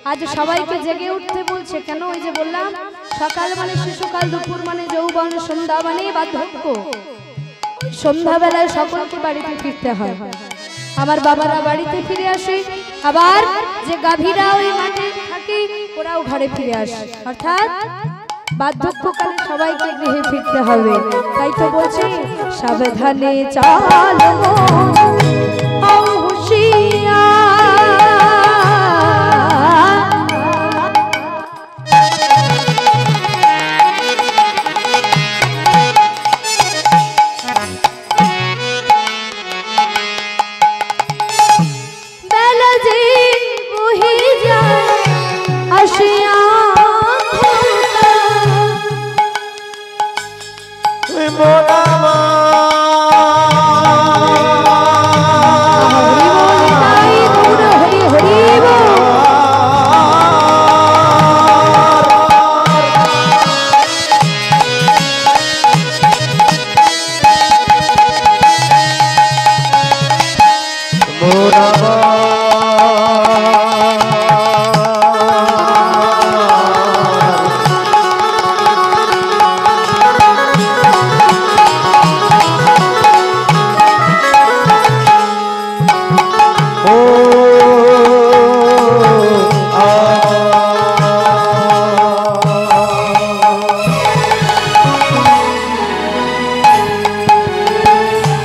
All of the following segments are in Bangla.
आज सबाइके जेगे उठते बोलছে কেন ওই যে বললাম সকাল মানে শিশুকাল দুপুর মানে যৌবন সন্ধ্যা মানে বার্ধক্য সন্ধ্যাবেলায় সকলকে বাড়িতে ফিরতে হয় আমার বাবারা বাড়িতে ফিরে আসে আবার যে গাভীরা ওই মাঠে থাকে ওরাও ঘরে ফিরে আসে অর্থাৎ বার্ধক্যকালে সবাইকে গৃহে ফিরতে হবে তাই তো বলছে সাবধানে চলো ও হুঁশিয়ার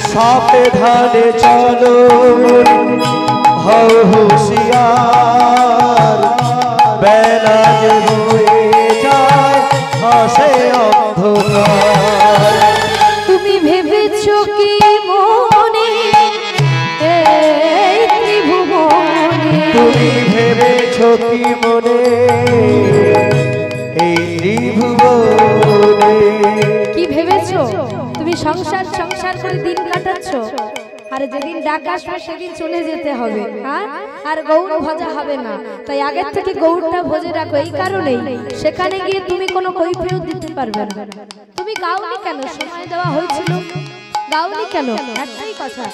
सावधाने चलो हो होशियार बेला जे होए जाए हासे अंधकार তুমি ভেবেছো কি মনে এই ত্রিভুবনে তুমি ভেবেছো কি মনে এই ত্রিভুবনে কি ভেবেছো তুমি সংসার সংসার করে দিন কাটাচ্ছো আর যেদিন ডাক আসবে সেদিন চলে যেতে হবে হ্যাঁ আর গৌর ভজা হবে না তাই আগের থেকে গৌরটা ভজে রাখো এই কারণেই সেখানে গিয়ে তুমি কোনো কৈফিয়ত দিতে পারবে না তুমি গাওনি কেন সময় দেওয়া হয়েছিল গাওনি কেন একটাই কথা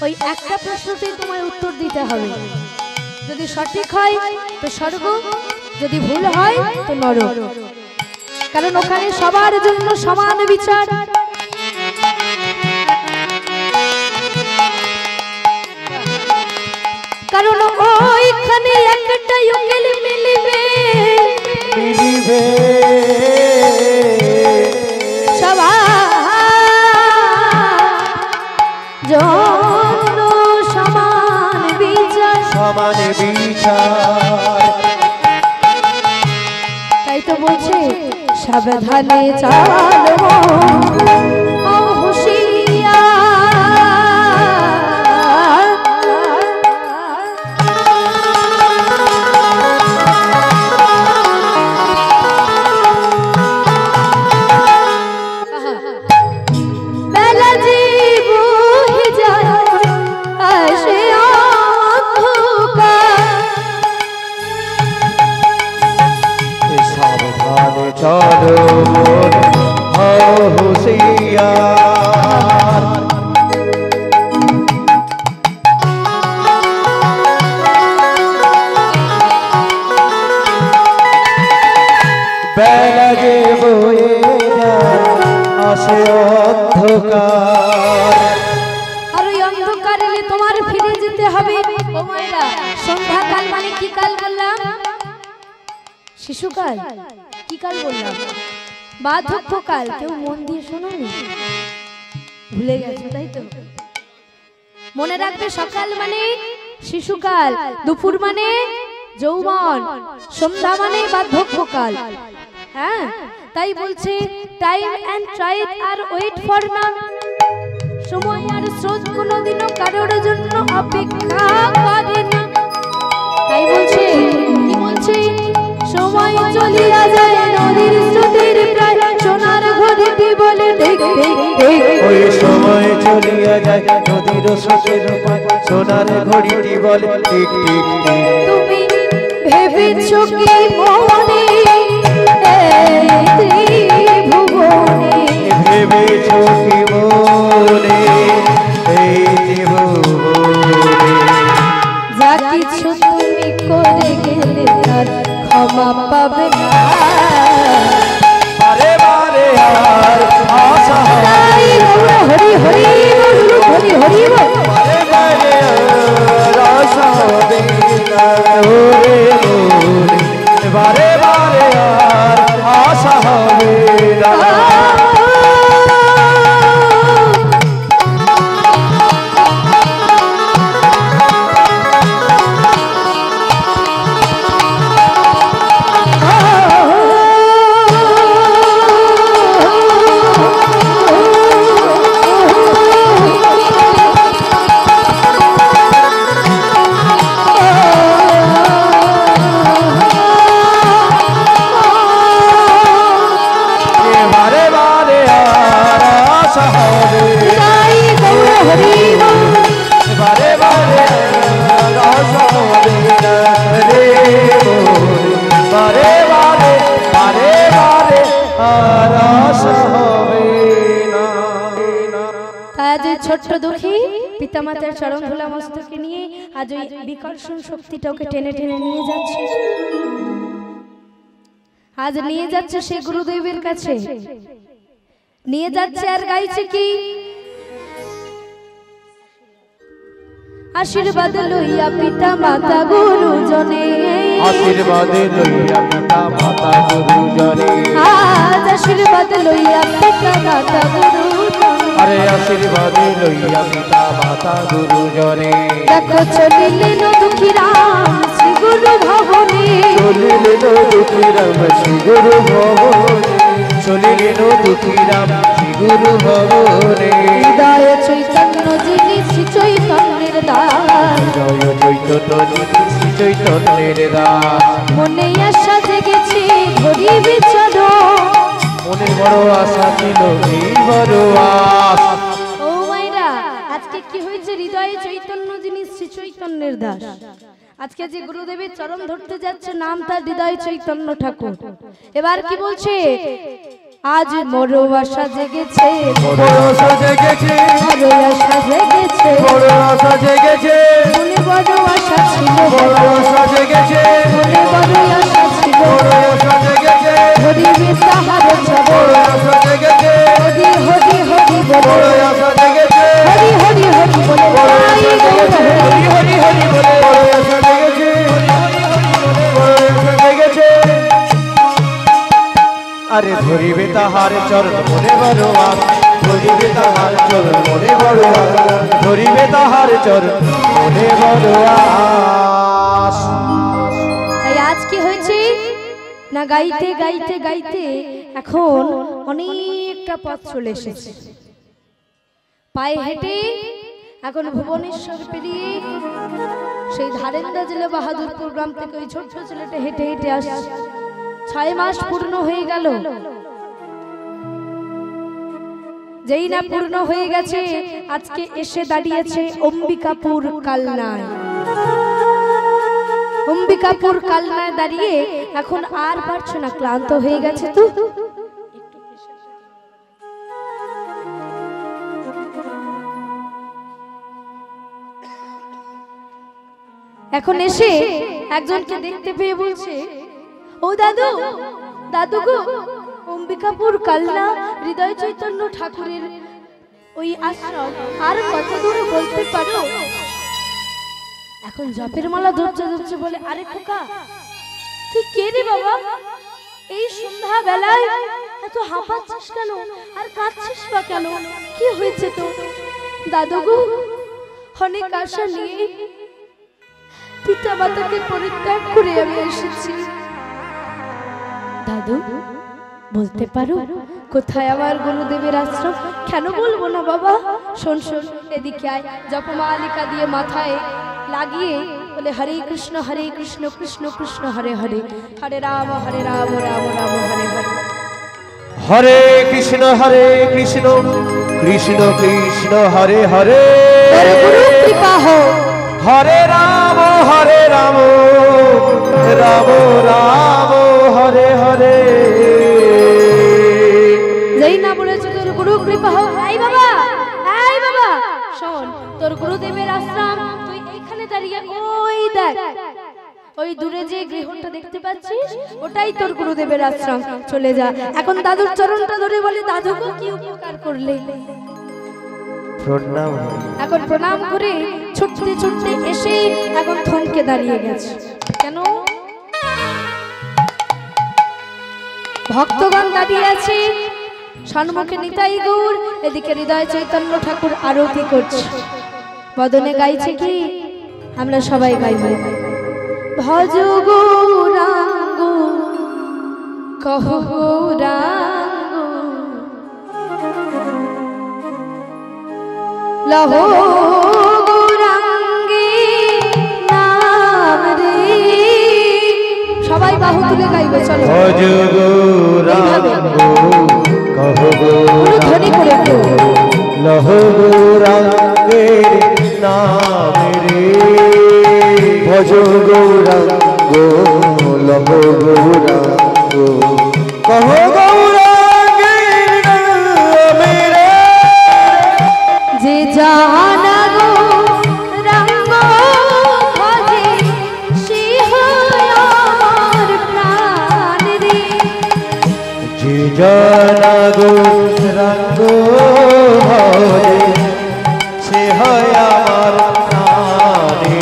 ওই একটা প্রশ্নতেই তোমায় উত্তর দিতে হবে যদি সঠিক হয় তো স্বর্গ যদি ভুল হয় তো নরক কারণ ওখানে সবার জন্য সমান বিচার কারণ ওইখানে একটাই উকিল মিলবে সবার জন্য সমান বিচার তাই তো বলছে সাবধানে চলো ও হুঁশিয়ার বেলা যে বহে যায় আসে অন্ধকার सावधाने चलो हो होशियार बेला जे बोए आसे अंधकार আর ওই অন্ধকার এলে তোমার ফিরে যেতে হবে ও মায়েরা সন্ধ্যাকাল মানে কি কাল বললাম শিশুকাল কি কাল বললাম বার্ধক্যকাল কেউ মন দিয়ে শোনোনি ভুলে গেছো তাই তো মনে রাখবে সকাল মানে শিশুকাল দুপুর মানে যৌবন সন্ধ্যা মানে বার্ধক্যকাল হ্যাঁ তাই বলছে টাইম এন্ড ট্রাইট আর ওয়েট ফর নান সময় আর স্রোত কোনোদিনও কারোর জন্য অপেক্ষা করে না তাই বলছে কি বলছে সময় চলিয়া যায় নদীর স্রোতের প্রায় সোনার ঘড়িটি বলে ঠিক ঠিক ঠিক ওই সময় চলিয়া যায় নদীর স্রোতের প্রায় সোনার ঘড়িটি বলে ঠিক ঠিক ঠিক তুমি ভেবেছো কি মনে এই ত্রিভুবনে ভেবেছো কি মনে এই ত্রিভুবনে যা কিছু তুমি করে আর ক্ষমা পাবে না। বারে বারে আর আশা তাই গৌর হরি হরি বল হরি হরি বল। বারে বারে আর আশা হবে না ওরে মোরে, বারে বারে আর আশা হবে না। ছোট্ট দুঃখী পিতামাতার চরণ ধুলা মস্তকে নিয়ে আজ ওই বিকর্ষণ শক্তিটা ওকে টেনে টেনে নিয়ে যাচ্ছে, আজ নিয়ে যাচ্ছে সে গুরুদেবের কাছে নিয়ে যাচ্ছে। আর গাইছে কি আশীর্বাদ লইয়া পিতা মাতা গুরুজনে, আশীর্বাদ লইয়া পিতা মাতা গুরুজনে, আজ আশীর্বাদ লইয়া পিতা মাতা গুরুজনে, আরে আশীর্বাদ লইয়া পিতা মাতা গুরুজনে। দেখো চলিলেন দুঃখীরাম শ্রী গুরু ভবনে, চলিলেন দুঃখীরাম শ্রী গুরু ভবনে, চলিলেন দুঃখীরাম শ্রী গুরু ভবনে। হৃদয় চৈতন্য যিনি শ্রী চৈতন্যের দাস, হৃদয় চৈতন্য যিনি শ্রী চৈতন্যের দাস, মনে আশা জেগেছে ধরিবে চরণ, মনে বড় আশা ছিল এই বড় আশ। ও মাইরা আজকে কি হয়েছে? হৃদয়ে চৈতন্য যিনি শ্রী চৈতন্যের দাস, আজকে যে গুরুদেবের চরণ ধরতে যাচ্ছে নাম তার হৃদয় চৈতন্য ঠাকুর। এবার কি বলছে? আজ বড় আশা জেগেছে, বড় আশা জেগেছে, বড় আশা জেগেছে, বড় আশা জেগেছে, মনে বড় আশা ছিল, বড় আশা জেগেছে, মনে বড় আশা ছিল, বড় আশা জেগেছে, ধরিবে তাহার চরণ, বড় আশা জেগেছে, হরি হরি হরি বড় বলে, আশা জেগেছে, হরি হরি হরি বলে, বড় আশা তাই জেগেছে, গৌর হরি। হরি হরি হরি বলে, বড় আশা জেগেছে, বড় আশা জেগেছে। আরে ধরিবে তাহার চরণ মনে বড় আশ, ধরিবে তাহার চরণ মনে বড় আশ, ধরিবে তাহার চরণ মনে বড় আশ। তাই আজ কি হয়েছে না, গাইতে গাইতে গাইতে এখন অনেকটা পথ চলে এসেছে, পায়ে হেঁটে এখন ভুবনেশ্বর পেরিয়ে সেই ধারেন্দা জেলা বাহাদুরপুর গ্রাম থেকে ওই ছোট্ট ছেলেটা হেঁটে হেঁটে আসছে। 6 মাস পূর্ণ হয়ে গেল, যেই না পূর্ণ হয়ে গেছে আজকে এসে দাঁড়িয়েছে অম্বিকাপুর কালনায়। অম্বিকাপুর কালনায় দাঁড়িয়ে এখন আর পারছে না, ক্লান্ত হয়ে গেছে। তো এখন এসে একজনকে দেখতে পেয়ে বলছে, ও দাদু, দাদু গো, অম্বিকাপুর কালনা হৃদয় চৈতন্য ঠাকুরের ওই আশ্রম আর কত দূরে বলতে পারো? এখন জপের মালা ধরছে ধরছে বলে, আরে খোকা তুই কে রে বাবা? এই সন্ধ্যা বেলায় এত হাঁপাচ্ছিস কেন আর কাঁদছিস বা কেন? কি হয়েছে তো? দাদু গো, অনেক আশা নিয়ে পিতা মাতাকে পরিত্যাগ করে আমি এসেছি। দাদু বলতে পারো কোথায় আমার গুরুদেবের আশ্রম? কেন বলবো না বাবা, শোন শোন, এদিকে আয়। জপমালিকা দিয়ে মাথায় লাগিয়ে বলে, হরে কৃষ্ণ কৃষ্ণ কৃষ্ণ হরে হরে, হরে রাম রাম রাম হরে হরে, হরে কৃষ্ণ কৃষ্ণ কৃষ্ণ হরে হরে, গুরু কৃপা হো, হরে রাম রাম রাম হরে হরে। যেই না বলেছে তোর গুরু কৃপা হোক, এই বাবা শোন, তোর গুরুদেবের আশ্রম তুই এইখানে দাঁড়িয়ে ওই দেখ, ওই দূরে যে গৃহটা দেখতে পাচ্ছিস ওটাই তোর গুরুদেবের আশ্রম, চলে যা। এখন দাদুর চরণটা ধরে বলে, দাদুকে কি উপকার করলে। প্রণাম। এখন প্রণাম করে ছুটতে ছুটতে এসে এখন থমকে দাঁড়িয়ে গেছে। কেন? ভক্তগণ দাঁড়িয়ে আছে, সম্মুখে নিতাই গৌর, এদিকে হৃদয় চৈতন্য ঠাকুর আরতি করছে। বদনে গাইছে কি? আমরা সবাই গাইব, ভজ গৌরাঙ্গ কহ গৌরাঙ্গ লহ গৌরাঙ্গী নাম রে। সবাই বাহু তুলে গাইবে, চলো। ভজ গৌরাঙ্গ কহ ধ্বনি করে একটু, লহ গৌরাঙ্গের নাম রে। ভজ গৌরাঙ্গ লহ গৌরাঙ্গ কহ গৌরাঙ্গের নাম রে। যে জানা গো রঙ্গ ভজে সে হয় আমার প্রাণ রে। যে জানা গো রঙ্গ ভজে সে হয় আমার প্রাণ রে।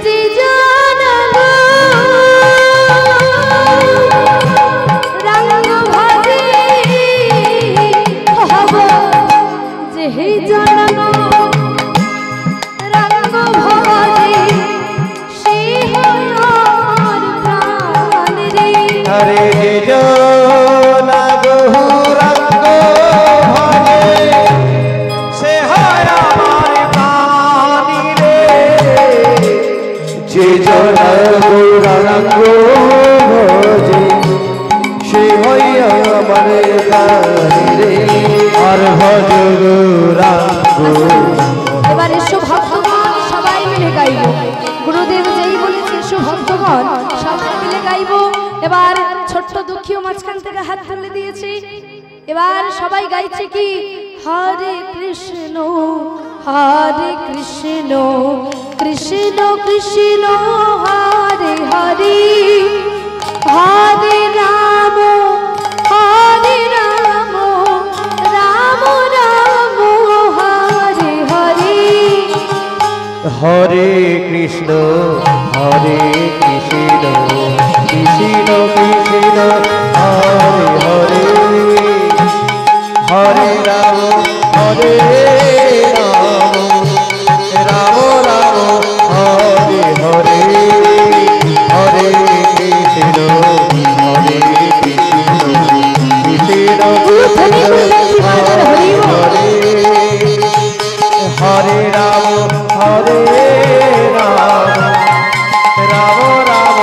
যে জানা গো রঙ্গ ভজে হব, যে জানা গো রঙ্গ ভজে সে হয় আমার প্রাণ রে। হরে জানা গো রঙ্গ ভজে সে হয় আমার প্রাণ রে। যে জানা গো রঙ্গ ভজে সে হয় আমার প্রাণ রে। আর ভজ গৌরাঙ্গ। এবার এসো ভক্তগণ সবাই মিলে গাইব, গুরুদেব যেই বলেছে এসো ভক্তগণ সবাই মিলে গাইব। এবার ছোট্ট দুঃখীও মাঝখান থেকে হাত তুলে দিয়েছে। এবার সবাই গাইছে কি? হরে কৃষ্ণ কৃষ্ণ কৃষ্ণ হরে হরে, হরে রাম রাম রাম হরে হরে। হরে কৃষ্ণ কৃষ্ণ কৃষ্ণ হরে হরে, হরে রাম রাম রাম হরে হরে। হরে কৃষ্ণ কৃষ্ণ হরে হরে, হরে রাম রাম রাম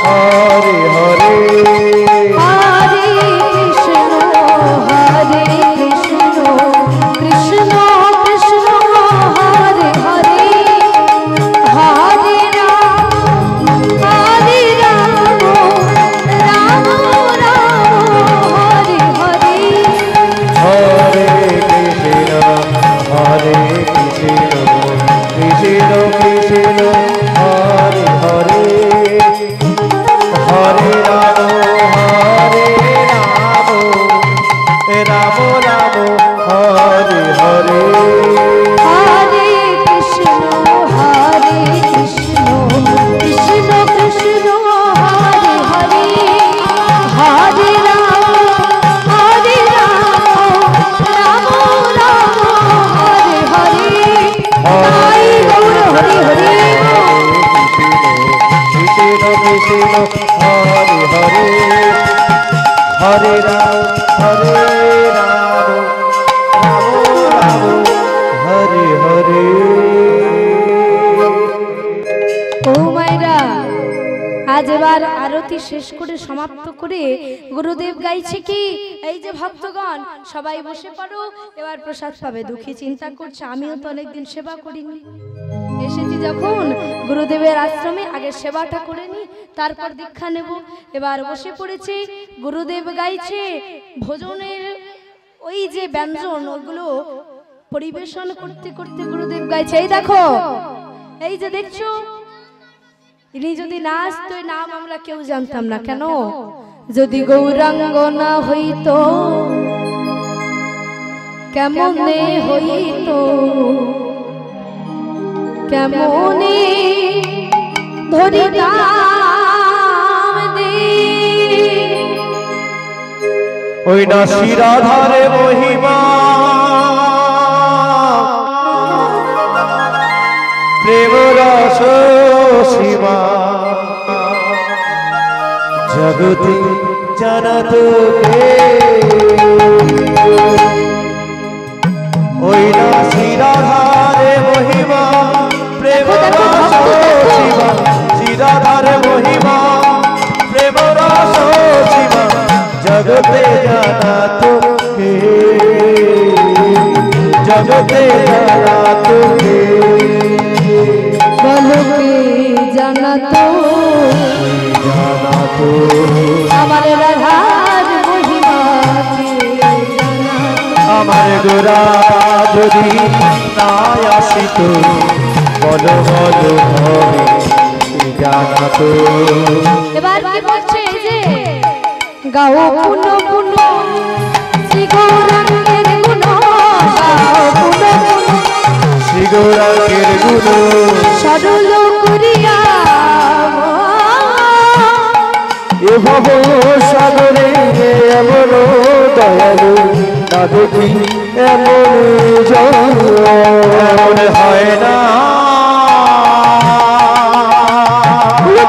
হরে হরে। হরে কৃষ্ণ কৃষ্ণ কৃষ্ণ হরে হরে, হরে রাম রাম রাম হরে হরে। হরে কৃষ্ণ কৃষ্ণ কৃষ্ণ হরে হরে, হরে রাম রাম রাম হরে হরে। হরে কৃষ্ণ কৃষ্ণ কৃষ্ণ হরে হরে, হরে রাম রাম রাম হরে হরে। তাই গৌর হরি হরি। কৃষ্ণ কৃষ্ণ হরে হরে, হরে রাম রাম রাম হরে হরে। ও মায়েরা, আজ এবার আরতি শেষ করে সমাপ্ত করে গুরুদেব গাইছে কি? এই যে ভক্তগণ সবাই বসে পড়ো, এবার প্রসাদ পাবে। দুঃখী চিন্তা করছে, আমিও তো অনেকদিন সেবা করিনি, এসেছি যখন গুরুদেবের আশ্রমে আগে সেবাটা করে নি, তারপর দীক্ষা নেব। এবার বসে পড়েছে, গুরুদেব গাইছে ভোজনের ওই যে ব্যঞ্জন, ওগুলো পরিবেশন করতে করতে গুরুদেব গাইছে। এই দেখো, এই যে দেখছো ইনি যদি না আসতো এই নাম আমরা কেউ জানতাম না। কেন? যদি গৌরাঙ্গ না হইতো কেমনে হইতো, কেমনে ধরিতাম দিন। ওই না শিরাধারে মহিমা প্রেম রস সীমা জগতে জানাত কে, ওই না শিরাধারে মহিমা প্রেম রস সীমা, শিরাধারে মহিমা প্রেম রস সীমা জগতে জানাত কে, জগতে জানাত কে, বলো কে জানাতো, জানাতো আমার রাধার মহিমা কে জানাতো। আমার গোরা যদি না আসিত বলো বলো হবে জানাতো। এবার কি বলছে? এই যে গাও পুনো পুনো শ্রী গৌরাঙ্গের গুণ, গাও পুনো পুনো শ্রী গৌরাঙ্গের গুণ সরল করিয়া এ ভব সাগরে এমন দয়ালু না দেখি এমন জল এমন হয় না।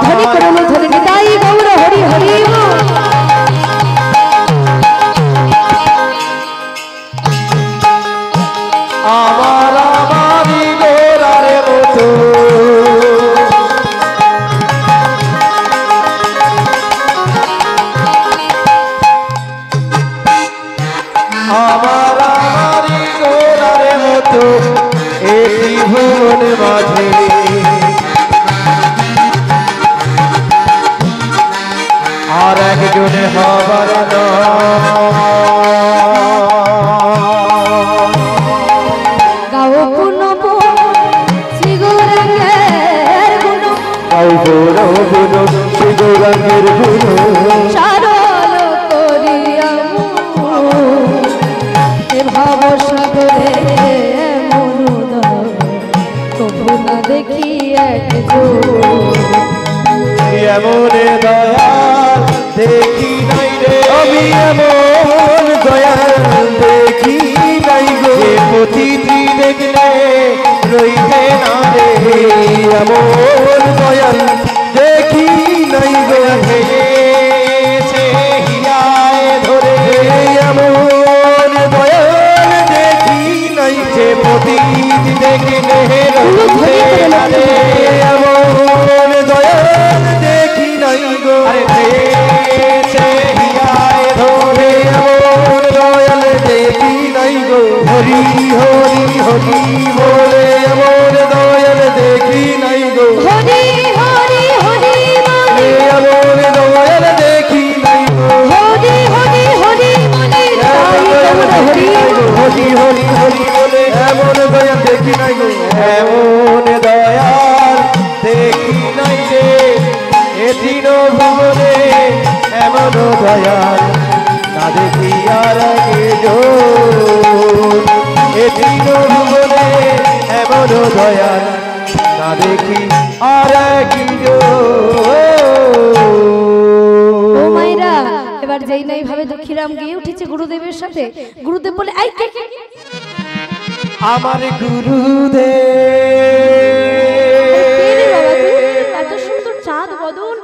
ধরি করল ধরি নিতাই গৌর হরি হরি। আমার আমারি গোরারে মতো আমার আমারি গোরারে মতো এই ত্রিভুবন মাঝে আর একজনে হবার গাও পুনো শ্রী গৌরাঙ্গের গুণ, গাও গুণ শ্রী গৌরাঙ্গের গুণ সরল করিয়া এ ভব সাগরে মনুদ তবু না দেখি এমন দয়াল দেখি নাই রে, আমি এমন দয়াল দেখি নাই গো, প্রতিটি দেখলে রইতে না রে, এমন দয়াল দেখি নাই গো, হেয়েছে হিয়ায় ধরে এমন দয়াল দেখি নাই যে প্রতিটি দেখলে রইতে না রে, এমন দয়াল দেখি নাই গো, হেয়েছে হিয়ায় ধরে এমন দয়াল দেখি নাই গো, হরি হরি হরি বলে এমন দয়াল দেখি নাই গো, হরি হরি হরি বলে এমন দয়াল দেখি নাই গো, হরি হরি হরি বলে হরি হরি হরি বলে এমন দয়াল দেখি নাই গো, এমন দয়াল দেখি নাই রে এ দিন ভুবনে, এমন দয়াল না দেখি আর এ দিন ভুবনে, এমন দয়াল না দেখি আর ও মাইরা। এবার যেই নাই ভাবে দুঃখীরাম গিয়ে উঠেছে গুরুদেবের সাথে। গুরুদেব বলে আই কে কে? আমার কে রে গুরুদেব বাবা তুই? এত সুন্দর চাঁদ বদন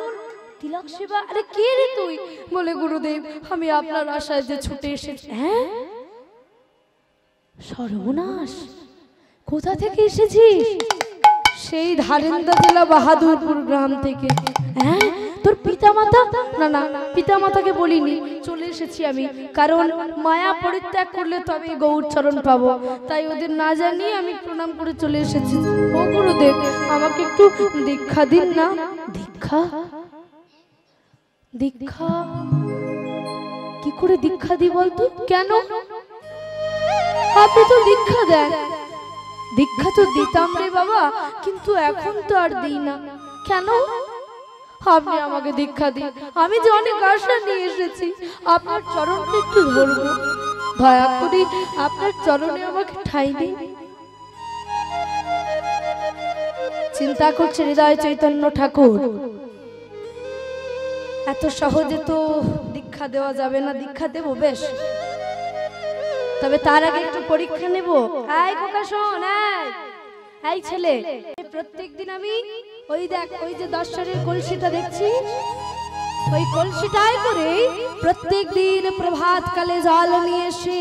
তিলক সেবা, আরে কে রে তুই? বলে গুরুদেব আমি আপনার আশায় যে ছুটে এসেছি। হ্যাঁ সর্বনাশ, কোথা থেকে এসেছিস? সেই ধারেন্দা জেলা বাহাদুরপুর গ্রাম থেকে। হ্যাঁ তোর পিতামাতা? না না পিতামাতাকে বলিনি, চলে এসেছি আমি, কারণ মায়া পরিত্যাগ করলে তবে গৌর চরণ পাবো, তাই ওদের না জানিয়ে আমি প্রণাম করে চলে এসেছি। ও গুরুদেব আমাকে একটু দীক্ষা দিন না। দীক্ষা? দীক্ষা কি করে দীক্ষা দি বলতো? কেন? আপনি তো দীক্ষা দেন। দীক্ষা তো দিতাম রে বাবা, কিন্তু এখন তো আর দিই না। কেন? আপনি আমাকে দীক্ষা দিন, আমি যে অনেক আশা নিয়ে এসেছি, আপনার চরণটা একটু ধরবো, দয়া করে আপনার চরণে আমাকে ঠাঁই দিন। চিন্তা করছে হৃদয় চৈতন্য ঠাকুর, এত সহজে তো দীক্ষা দেওয়া যাবে না। দীক্ষা দেবো বেশ, তবে তার আগে একটু পরীক্ষা নেব। এই খোকা শোন, এই ছেলে, প্রত্যেকদিন আমি ওই দেখ, ওই যে দর্শনের কলসিটা দেখছি, ওই কলসিটায় করে প্রত্যেকদিন প্রভাত কালে জল নিয়ে এসে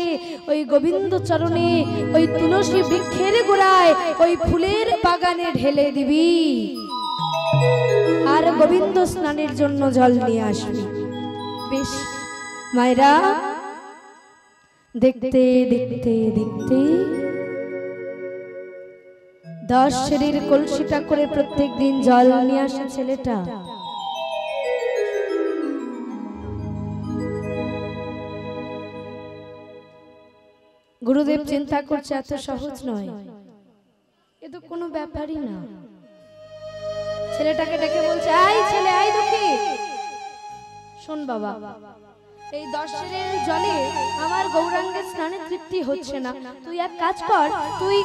ওই গোবিন্দ চরণে, ওই তুলসী বৃক্ষের গোড়ায়, ওই ফুলের বাগানে ঢেলে দিবি, আর গোবিন্দ স্নানের জন্য জল নিয়ে আসবি। বেশ মায়েরা, দেখতে দেখতে দেখতে দর্শনের কলসিটা করে প্রত্যেক দিন জল নিয়ে আসে ছেলেটা। গুরুদেব চিন্তা করছে এত সহজ নয়, এ তো কোনো ব্যাপারই না। ছেলেটাকে ডেকে বলছে, এই ছেলে, এই দেখি, শোন বাবা, এই দর্শনের জলে আমার গৌরাঙ্গের স্নানে তৃপ্তি হচ্ছে না, তুই এক কাজ কর, তুই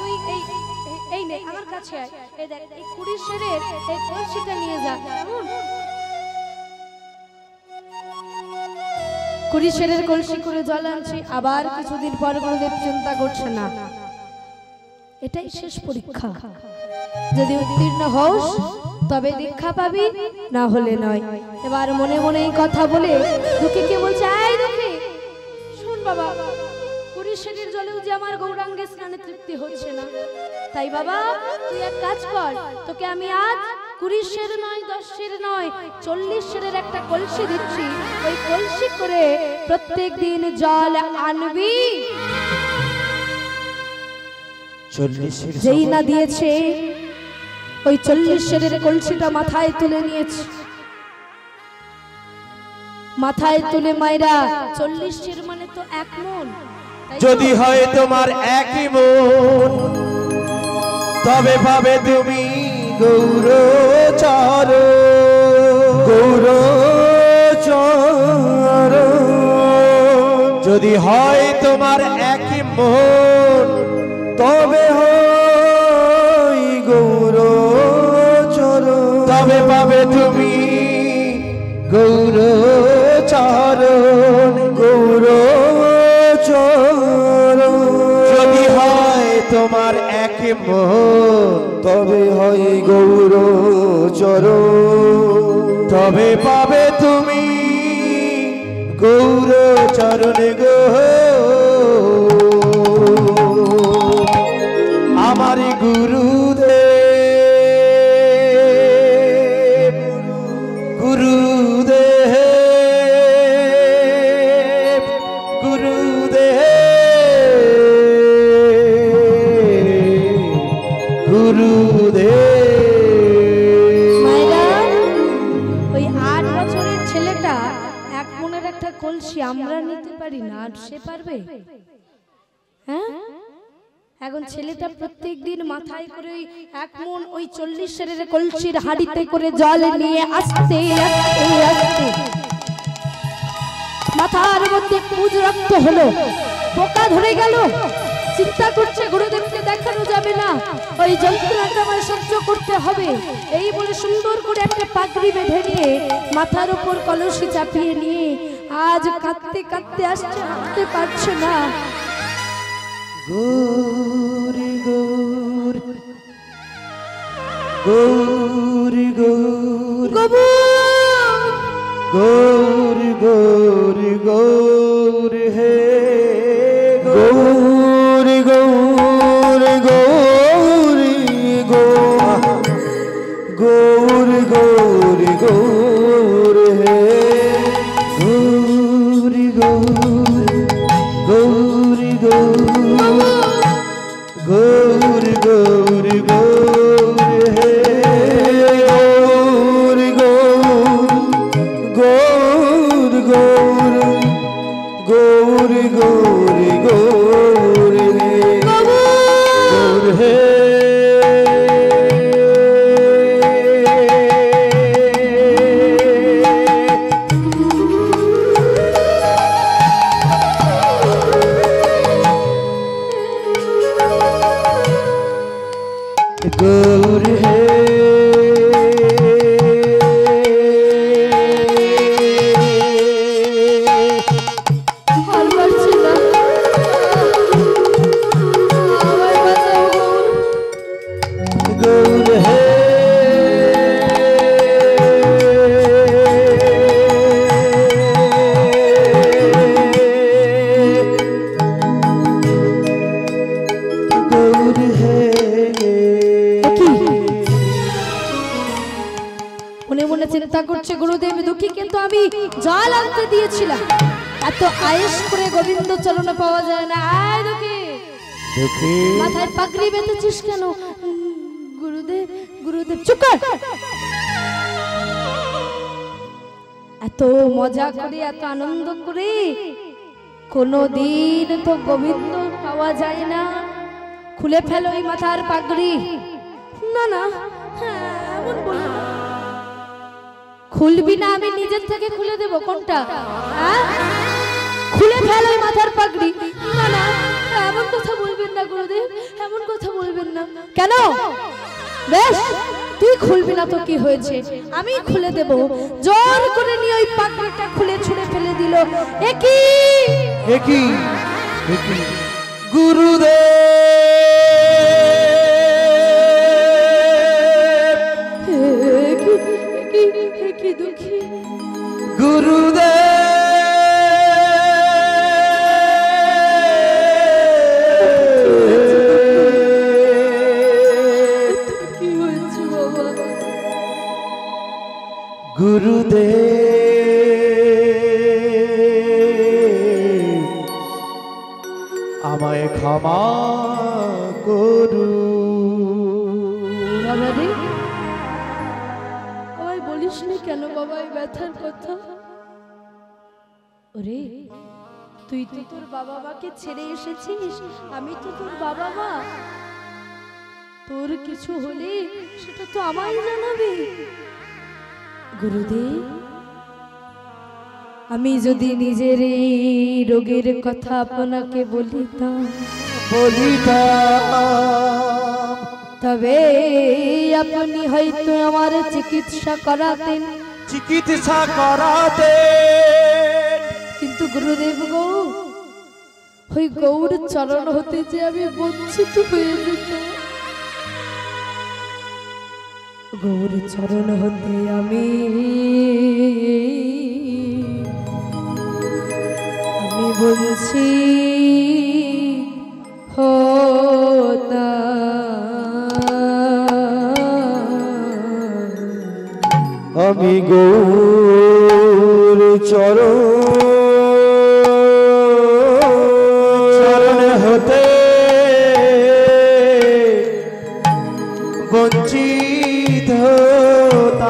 এই নে আমার কাছে আয়, এই দেখ এই 20 সেরের এই কলসিটা নিয়ে যা। 20 সেরের কলসি করে জল আনছি। আবার কিছুদিন পর গুরুদেব চিন্তা করছে না, এটাই শেষ পরীক্ষা, যদি উত্তীর্ণ হস তবে দীক্ষা পাবি, না হলে নয়। এবার মনে মনে এই কথা বলে দুঃখীকে বলছে, এই দুঃখী শোন বাবা, 20 সেরের জলেও যে আমার গৌরাঙ্গে স্নানে তৃপ্তি হচ্ছে না, তাই বাবা তুই এক কাজ কর, তোকে আমি আজ 20 সের নয়, 10 সের নয়, 40 সেরের একটা কলসি দিচ্ছি, ওই কলসি করে প্রত্যেক দিন জল আনবি। 40 সের যেই না দিয়েছে, ওই 40 সেরের কলসিটা মাথায় তুলে নিয়েছে। মাথায় তুলে মায়েরা, 40 সের মানে তো 1 মণ, যদি হয় তোমার একই মন, তবে পাবে তুমি গৌরচর, গৌরচর। যদি হয় তোমার একই মন, তবে হয় গৌরচর, তবে পাবে তুমি গৌরচরণ, গৌরচরণ। যদি হয় তোমার এক মন, তবে হয় গৌরচরণ, তবে পাবে তুমি গৌরচরণ গো। আমার গুরুদেব, গুরুদেব, গুরুদেব, গুরুদেব। মায়েরা, ওই 8 বছরের ছেলেটা 1 মণের একটা কলসি আমরা নিতে পারি না, আর সে পারবে? হ্যাঁ, এখন ছেলেটা প্রত্যেক দিন মাথায় করে ওই 1 মণ, ওই 40 সেরের কলসির হাঁড়িতে করে জল নিয়ে আস্তে আস্তে আস্তে মাথার মধ্যে পুজ রক্ত হলো, পোকা ধরে গেল। চিন্তা করছে গুরুদেবকে দেখানো যাবে না, ওই যন্ত্রণাটা আমার সহ্য করতে হবে। এই বলে সুন্দর করে একটা পাগড়ি বেঁধে নিয়ে মাথার উপর কলসি চাপিয়ে নিয়ে আজ কাঁদতে কাঁদতে আসছে, হাঁটতে পারছে না। গৌর গৌর গৌর গৌর গৌর গৌর গৌর হে গৌর গৌর গৌর গৌর গৌর গৌর হে গৌর গৌর গৌর গৌর গৌর গৌর গৌর হে গৌর গৌর গৌর গৌর মনে চিন্তা করছে গুরুদেব দুঃখী, কিন্তু আমি জল আনতে দিয়েছিলাম। এত আয়েশ করে গোবিন্দ চরণে পাওয়া যায় না। আয় দুঃখী, মাথায় পাগড়ি বেঁধেছিস কেন? গুরুদেব, গুরুদেব চুপ কর। এত মজা করে, এত আনন্দ করে কোনদিন তো গোবিন্দ পাওয়া যায় না। খুলে ফেলো এই মাথার পাগড়ি। না না, এমন বলবো না। খুলবি না, আমি নিজের থেকে খুলে দেব। কোনটা? খুলে ফেলো এই মাথার পাগড়ি। না না, এমন কথা বলবেন না গুরুদেব, এমন কথা বলবেন না। কেন? বেশ, তুই খুলবি না তো কি হয়েছে, আমি খুলে দেব। জোর করে নিয়ে ওই পাগড়িটা খুলে ছুঁড়ে ফেলে দিল। একই একই একই গুরুদেব, একই দুঃখী গুরুদেব, গুরুদেব আমায় ক্ষমা করু। বাবা রে, ওই বলিস নি কেন বাবা এই ব্যথার কথা? ওরে, তুই তো তোর বাবা মাকে ছেড়ে এসেছিস, আমি তো তোর বাবা মা। তোর কিছু হলে সেটা তো আমায় জানাবি। গুরুদেব, আমি যদি নিজের এই রোগের কথা আপনাকে বলিতাম, তবে আপনি হয়তো আমার চিকিৎসা করাতেন। কিন্তু গুরুদেব গো, ওই গৌর চরণ হতে যে আমি বঞ্চিত হয়ে যেতাম। গৌর চরণ হতে আমি বঞ্চিত হতাম। আমি গৌর চরণ হতে বঞ্চিত হতাম।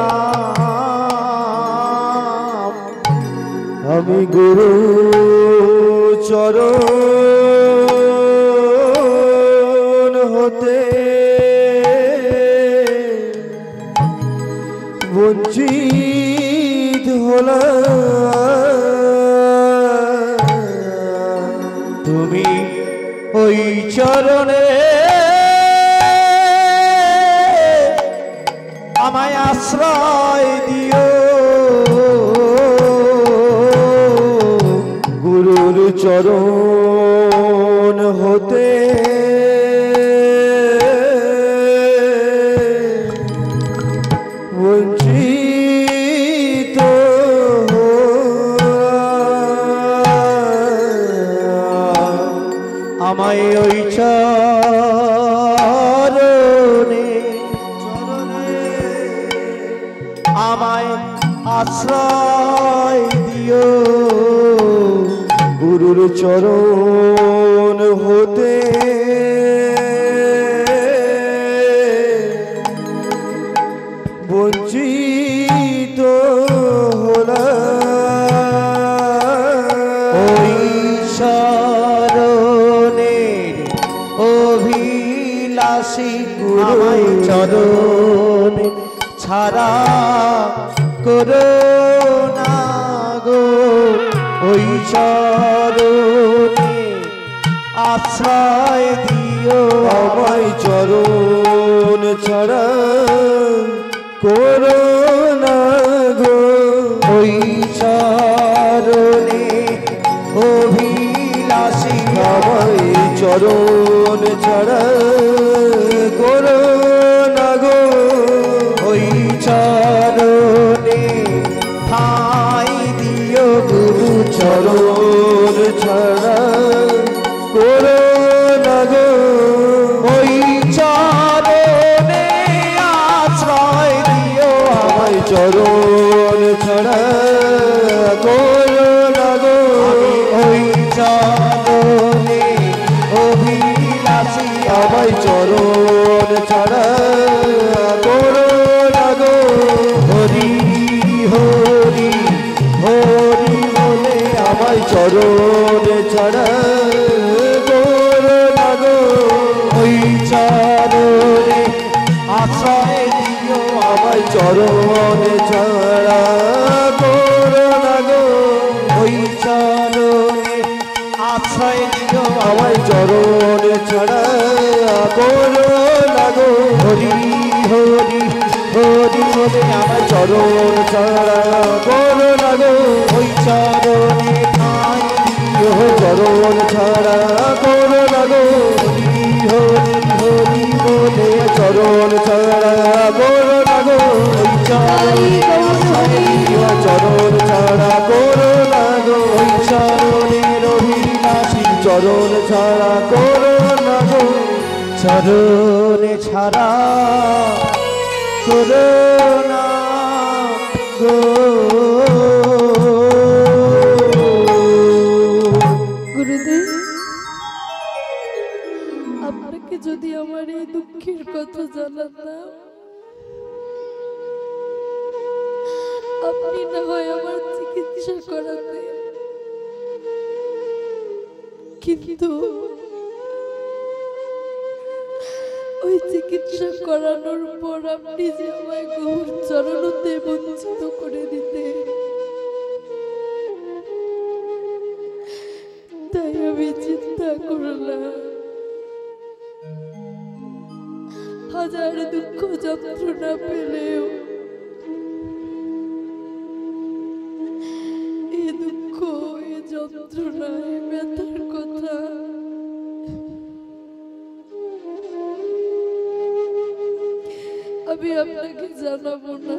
আমি গুরু চরণ হতে বঞ্চিত হলাম। তুমি ওই চরণে আমায় আশ্রয় দিও। গুরুর চরণ হতে বঞ্চিত আমায় ওই চরণে আমায় আশ্রয় দিও। গুরুর চরণ হতে বঞ্চিত হলাম। ওই চরণের অভিলাষী গুরুর চরণ ছাড়া করো না গো। ওই চরণে আশ্রয় দিও। আমায় চরণ ছাড়া করো না গো। ওই চরণে অভিলাষী আমায় চরণ ছাড়া করো না গো। ওই চরণে ঠাই দিও। গুরু চরণ ছাড়া করো না গো। ওই চরণে আশ্রয় দিও। আমায় চরণ চরণ ছাড়া করো না গো ওই চরণে অভিলাষী আমায় চরণ ছাড়া করো না গো হরি হরি হরি বলে আমায় চরণ ছাড়া করো না গো ওই চরণে আশ্রয় দিও আমায় চরণ ছাড়া করো না গো ওই চরণে আশ্রয় দিও আমায় চরণ ছাড়া করো না গো হরি হরি হরি বলে আমায় চরণ ছাড়া করো না গো ওই চরণে ঠাঁই দিও চরণ ছাড়া করো না গো হরি হরি হরি বলে চরণ ছাড়া করো না গো ওই চরণে চরণ ছাড়া করো না গো ওই চরণের অভিলাষী চরণ ছাড়া করো না গো চরণে ছাড়া করো না গো। গুরুদেব, আপনাকে যদি আমার এই দুঃখের কথা জানাতাম, আপনি না হয় আমার চিকিৎসা করাতেন, কিন্তু ওই চিকিৎসা করানোর পর আপনি যে আমায় গৌর চরণতে বঞ্চিত করে দিতেন, তাই আমি চিন্তা করলাম হাজার দুঃখ যন্ত্রণা পেলেও এই দুঃখ এই যন্ত্রণা এই ব্যথার কথা আমি আপনাকে জানাবো না।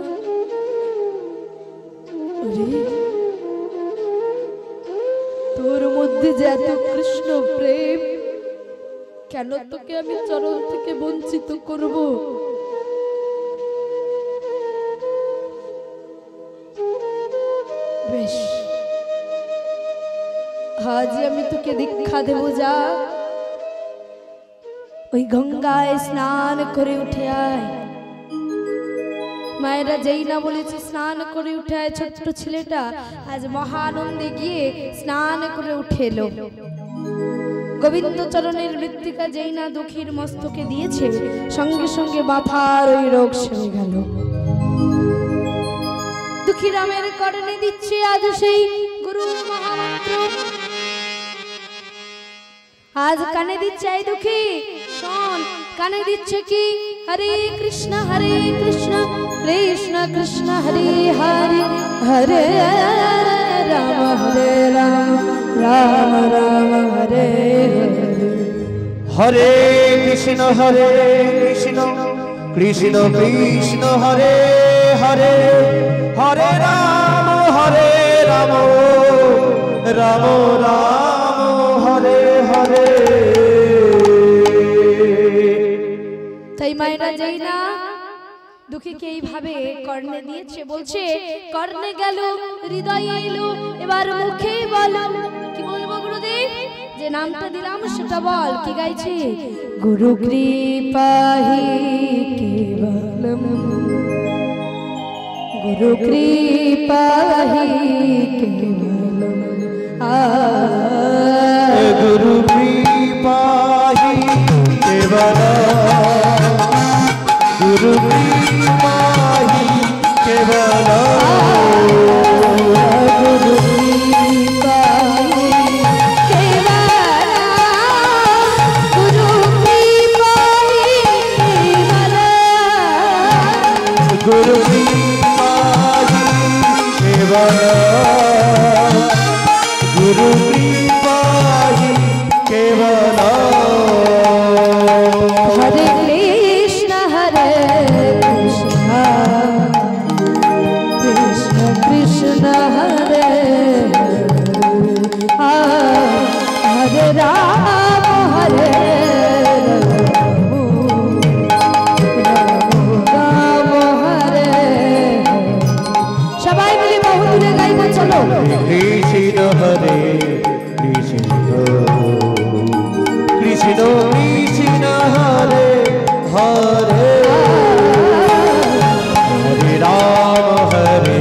তোর মধ্যে যে এত কৃষ্ণ প্রেম, কেন তোকে আমি চরণ থেকে বঞ্চিত করব? বেশ, আজ আমি তোকে দীক্ষা দেব। যা ওই গঙ্গায় স্নান করে উঠে আয়। মায়েরা যেই না বলেছে স্নান করে উঠে আয়, ছোট্ট ছেলেটা আজ মহানন্দে গিয়ে স্নান করে উঠে এলো। গোবিন্দ চরণের মৃত্তিকা যেই না দুঃখীর মস্তকে দিয়েছে, সঙ্গে সঙ্গে মাথার ওই রোগ সেরে গেল। দুঃখী রামের করণে দিচ্ছে আজ সেই গুরু মহামন্ত্র। আজ কানে দিচ্ছে এই দুঃখী, শোন, কানে দিচ্ছে কি? হরে কৃষ্ণ কৃষ্ণ কৃষ্ণ হরে হরে, হরে রাম রাম রাম হরে হরে কৃষ্ণ কৃষ্ণ কৃষ্ণ কৃষ্ণ হরে হরে, হরে রাম রাম রাম হরে হরে। তাই মায়েরা যেই না দুঃখীকে এইভাবে কর্ণে দিয়েছে, বলছে কর্ণে গেল হৃদয়ে এলো, এবার মুখে বলো। কি বলবো গুরুদেব? যে নামটা দিলাম সেটা বল। কি গাইছে? গুরু কৃপাহি কেবলম, গুরু কৃপাহি কেবলম, গুরু কৃপাহি কেবলম, গুরু কৃপাহি কেবলম, গুরু কৃপাহি কেবলম, গুরু কৃপাহি কেবলম, গুরু কৃপাহি কেবলম, গুরু কৃপাহি কেবলম। হরে কৃষ্ণ কৃষ্ণ কৃষ্ণ হরে হরে রাম রাম হরে বলো কৃষ্ণ হরে কৃষ্ণ কৃষ্ণ কৃষ্ণ হরে হরে হরে রাম হরে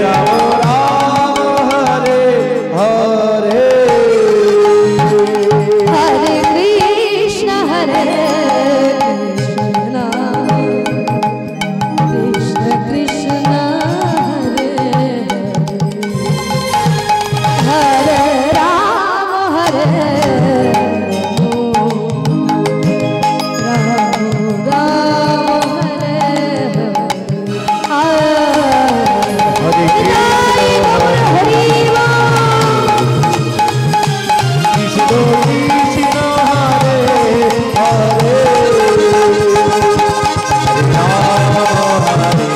রাম রাম হরে হরে हरे कृष्ण कृष्ण कृष्ण हरे हरे राम राम राम हरे हरे কৃষ্ণ কৃষ্ণ হরে হরে রাম হরে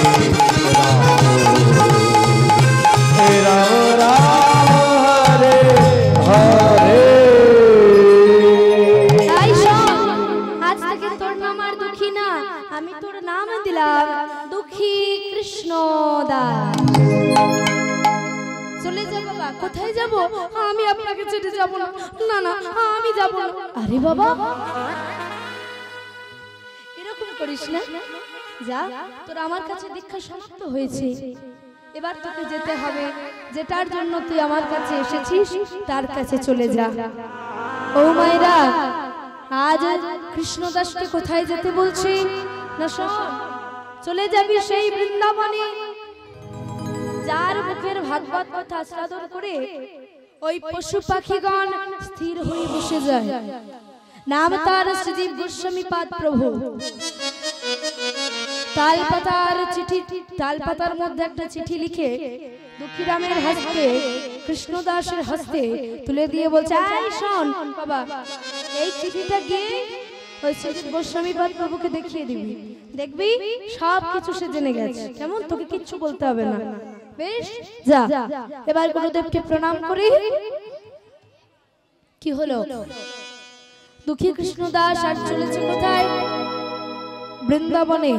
রাম রাম হরে হরে তাই শোন, আজ থেকে তোর নাম আর দুঃখী না, আমি তোর নাম দিলাম দুঃখী কৃষ্ণ দাস। চলে যা বাবা। কোথায় যাব? আমি আপনাকে ছেড়ে যাব না। না না, আমি যাব না। আরে বাবা, এরকম করিস না। যা, তোর আমার কাছে দীক্ষা সমাপ্ত হয়েছে, এবার তোকে যেতে হবে। যেটার জন্য তুই আমার কাছে এসেছিস তার কাছে চলে যা। ও মায়েরা, আজ কৃষ্ণদাসকে কোথায় যেতে বলছি না? শোন, চলে যাবি সেই বৃন্দাবনে যার মুখের ভাগবত কথা আস্বাদন করে ওই পশু পাখিগণ স্থির হয়ে বসে যায়। নাম তার শ্রীজীব গোস্বামী পাদ প্রভু। তালপাতার মধ্যে একটা চিঠি লিখে দুঃখীরামের হস্তে, কৃষ্ণদাসের হস্তে তুলে দিয়ে বলছে, এই শোন বাবা, এই চিঠিটা গিয়ে ওই শ্রীজীব গোস্বামী পাদ প্রভুকে দেখিয়ে দিবি, দেখবি সব কিছু সে জেনে গেছে। কেমন? তোকে কিচ্ছু বলতে হবে না। বেশ, যা। এবার গুরুদেবকে প্রণাম করি। কি হলো? দুঃখী কৃষ্ণদাস আর চলেছে কোথায়? বৃন্দাবনে।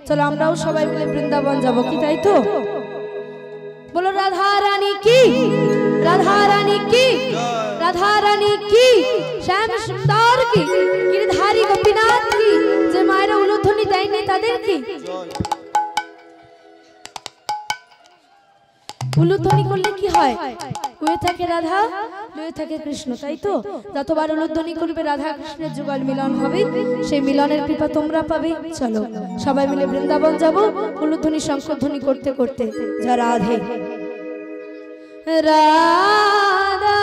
চলো আমরাও সবাই মিলে বৃন্দাবন যাব, কি তাই তো? বলো রাধা রানী কি, রাধা রানী কি, রাধা রানী কি, শ্যাম সুন্দর কি, গিরিধারী গোপীনাথ কি, যে মায়েরা উলুধ্বনি দেয়নি তাদের কি? উলুধ্বনি করলে কি হয়? উয়ে থাকে রাধা, লয়ে থাকে কৃষ্ণ, তাই তো? যতবার উলুধ্বনি করবে রাধা কৃষ্ণের যুগল মিলন হবে, সেই মিলনের কৃপা তোমরা পাবে। চলো সবাই মিলে বৃন্দাবন যাব, উলুধ্বনি শঙ্খধ্বনি করতে করতে। যা রাধে রাধা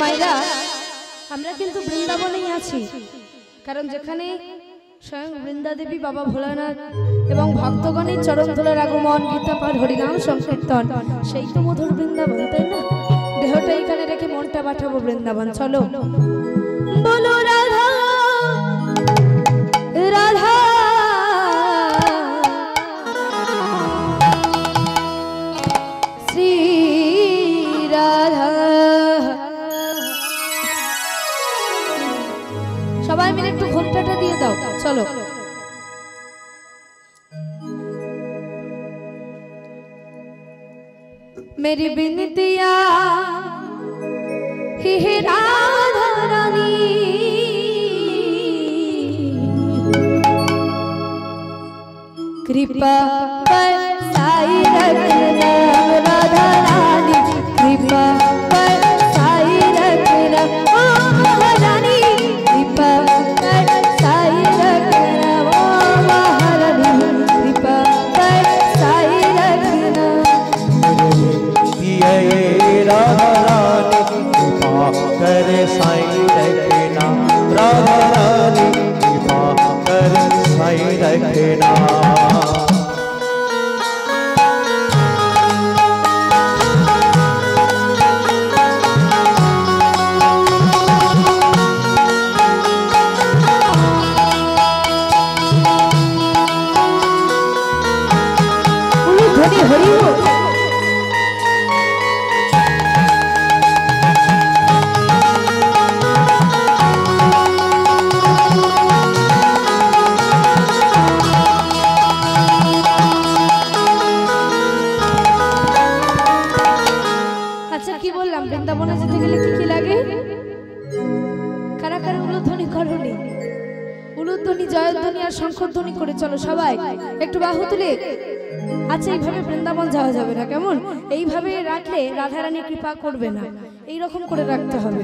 মায়েরা, আমরা কিন্তু বৃন্দাবনেই আছি, কারণ যেখানে স্বয়ং বৃন্দা দেবী, বাবা ভোলানাথ এবং ভক্তগণের চরণ ধুলার আগমন, গীতা পাঠ, হরিনাম সংকীর্তন, সেই তো মধুর বৃন্দাবন, তাই না? দেহটা এখানে রেখে মনটা পাঠাবো বৃন্দাবন। চলো বলো রাধা রাধা শ্রী রাধা। সবাই মিলে একটু ঘোমটাটা দিয়ে দাও। চলো मेरी बिनतिया हे राधा रानी, कृपा बरसाई रखना राधा रानी, कृपा बरसाई रखना ओ महारानी, कृपा बरसाई रखना ओ महारानी, कृपा बरसाई रखना। राधा रानी कृपा कर साईं रखना, राधा रानी कृपा कर साईं रखना। জয়ধ্বনি আর শঙ্খধ্বনি করে চলো সবাই একটু বাহু তুলে। আচ্ছা এইভাবে বৃন্দাবন যাওয়া যাবে না, কেমন? এইভাবে রাখলে রাধারানী কৃপা করবে না, এইরকম করে রাখতে হবে।